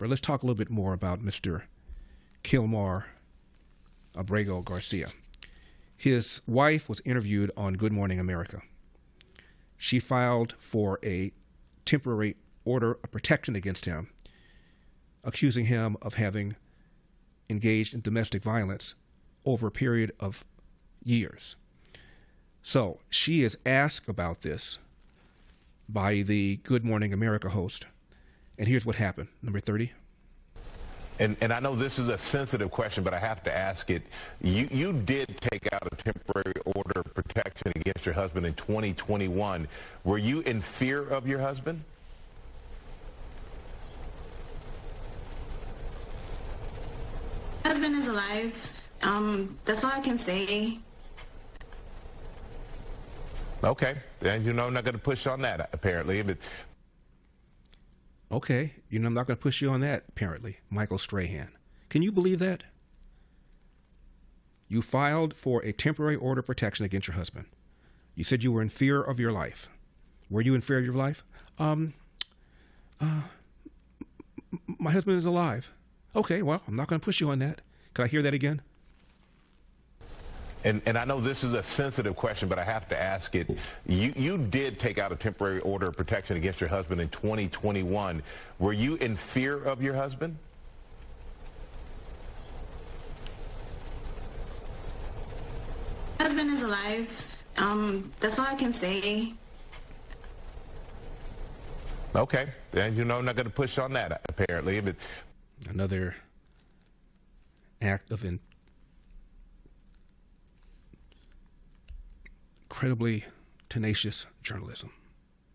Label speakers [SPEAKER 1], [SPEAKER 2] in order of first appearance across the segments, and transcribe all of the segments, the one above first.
[SPEAKER 1] But let's talk a little bit more about Mr. Kilmar Abrego Garcia. His wife was interviewed on Good Morning America. She filed for a temporary order of protection against him, accusing him of having engaged in domestic violence over a period of years. So she is asked about this by the Good Morning America host. And here's what happened. Number 30.
[SPEAKER 2] And I know this is a sensitive question, but I have to ask it. You did take out a temporary order of protection against your husband in 2021. Were you in fear of your husband?
[SPEAKER 3] My husband is alive. That's all I can say.
[SPEAKER 2] Okay. And you know I'm not going to push on that, apparently. But
[SPEAKER 1] okay, I'm not going to push you on that, apparently, Michael Strahan. Can you believe that? You filed for a temporary order of protection against your husband. You said you were in fear of your life. Were you in fear of your life? My husband is alive. Okay, well, I'm not going to push you on that. Can I hear that again?
[SPEAKER 2] And I know this is a sensitive question, but I have to ask it. You did take out a temporary order of protection against your husband in 2021. Were you in fear of your husband?
[SPEAKER 3] My husband is alive. That's all I can say.
[SPEAKER 2] Okay. And you know I'm not going to push on that, apparently. But
[SPEAKER 1] another act of incredibly tenacious journalism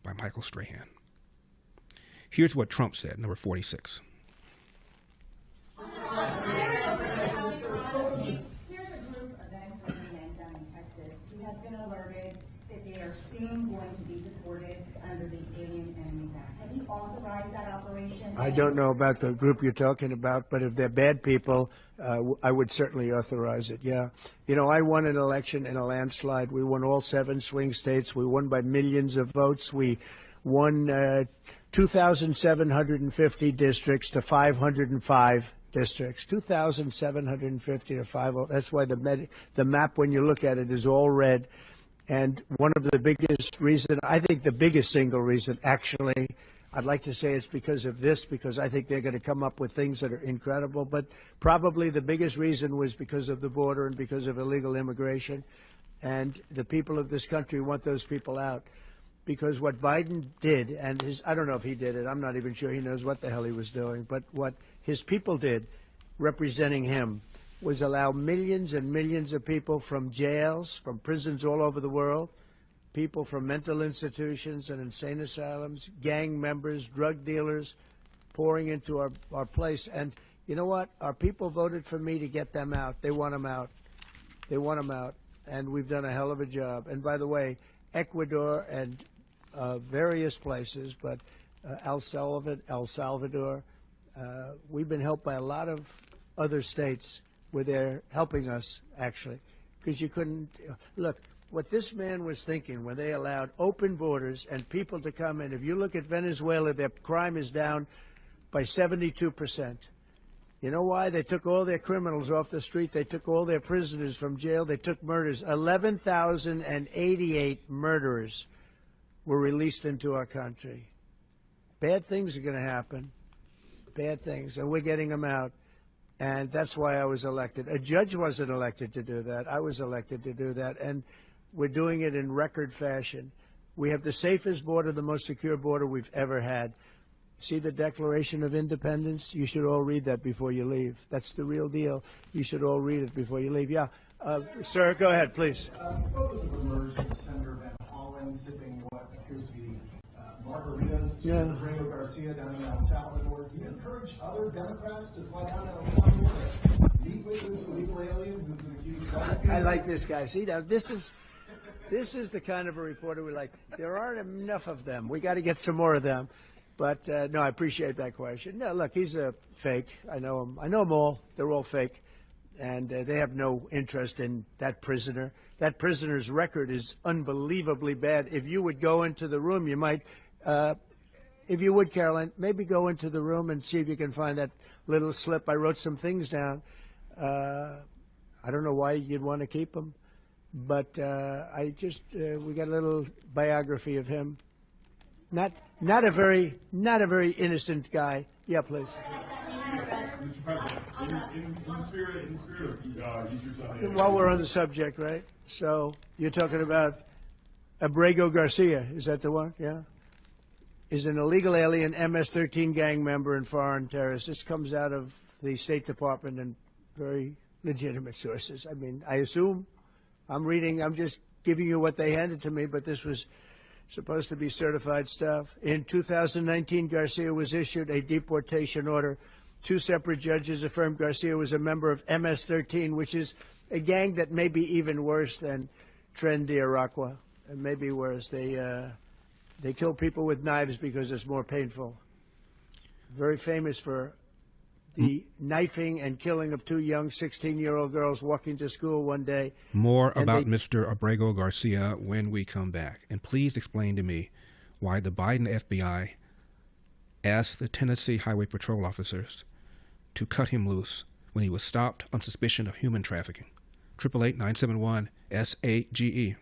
[SPEAKER 1] by Michael Strahan. Here's what Trump said, number 46.
[SPEAKER 4] Here's a group of Venezuelan men down in Texas who have been alerted that they are soon going to be deported under the Alien Enemies Act. Have you authorized that operation?
[SPEAKER 5] I don't know about the group you're talking about, but if they're bad people, I would certainly authorize it, yeah. I won an election in a landslide. We won all 7 swing states. We won by millions of votes. We won 2,750 districts to 505 districts. 2,750 to 505. That's why the map, when you look at it, is all red. And one of the biggest reasons, I think the biggest single reason, actually, I'd like to say it's because of this, because I think they're going to come up with things that are incredible. But probably the biggest reason was because of the border and because of illegal immigration. And the people of this country want those people out. Because what Biden did, and I don't know if he did it, I'm not even sure he knows what the hell he was doing, but what his people did, representing him, was allow millions and millions of people from jails, from prisons all over the world, people from mental institutions and insane asylums, gang members, drug dealers, pouring into our place. And you know what? Our people voted for me to get them out. They want them out. They want them out. And we've done a hell of a job. And by the way, Ecuador and various places, but El Salvador, we've been helped by a lot of other states where they're helping us, actually, because you couldn't look. What this man was thinking when they allowed open borders and people to come in, if you look at Venezuela, their crime is down by 72%. You know why? They took all their criminals off the street. They took all their prisoners from jail. They took murders. 11,088 murderers were released into our country. Bad things are going to happen. Bad things. And we're getting them out. And that's why I was elected. A judge wasn't elected to do that. I was elected to do that. And we're doing it in record fashion. We have the safest border, the most secure border we've ever had. See the Declaration of Independence? You should all read that before you leave. That's the real deal. You should all read it before you leave. Yeah. Sir, go ahead, please.
[SPEAKER 6] Photos have emerged of Senator Van Hollen sipping what appears to be margaritas.
[SPEAKER 5] Yeah.
[SPEAKER 6] Abrego Garcia down in El Salvador. Do you encourage other Democrats to fly down to El Salvador and meet with this illegal alien who's been accused of
[SPEAKER 5] I like this guy. See, now, this is the kind of a reporter we like. There aren't enough of them. We got to get some more of them. But, no, I appreciate that question. No, look, he's a fake. I know him. I know them all. They're all fake. And they have no interest in that prisoner. That prisoner's record is unbelievably bad. If you would go into the room, you might if you would, Caroline, maybe go into the room and see if you can find that little slip. I wrote some things down. I don't know why you'd want to keep them, but we got a little biography of him. Not a very innocent guy. Yeah, please.
[SPEAKER 7] Mr. President, in the spirit of Easter Sunday.
[SPEAKER 5] While we're on the subject, right? So you're talking about Abrego Garcia. Is that the one? Yeah. Is an illegal alien, MS-13 gang member and foreign terrorist. This comes out of the State Department and very legitimate sources. I mean, I assume I'm just giving you what they handed to me, but this was supposed to be certified stuff. In 2019, Garcia was issued a deportation order. 2 separate judges affirmed Garcia was a member of MS-13, which is a gang that may be even worse than Tren de Aragua, and maybe worse. They kill people with knives because it's more painful. Very famous for the knifing and killing of 2 young 16-year-old girls walking to school one day.
[SPEAKER 1] More about Mr. Abrego Garcia when we come back. And please explain to me why the Biden FBI asked the Tennessee Highway Patrol officers to cut him loose when he was stopped on suspicion of human trafficking. 888-971-SAGE.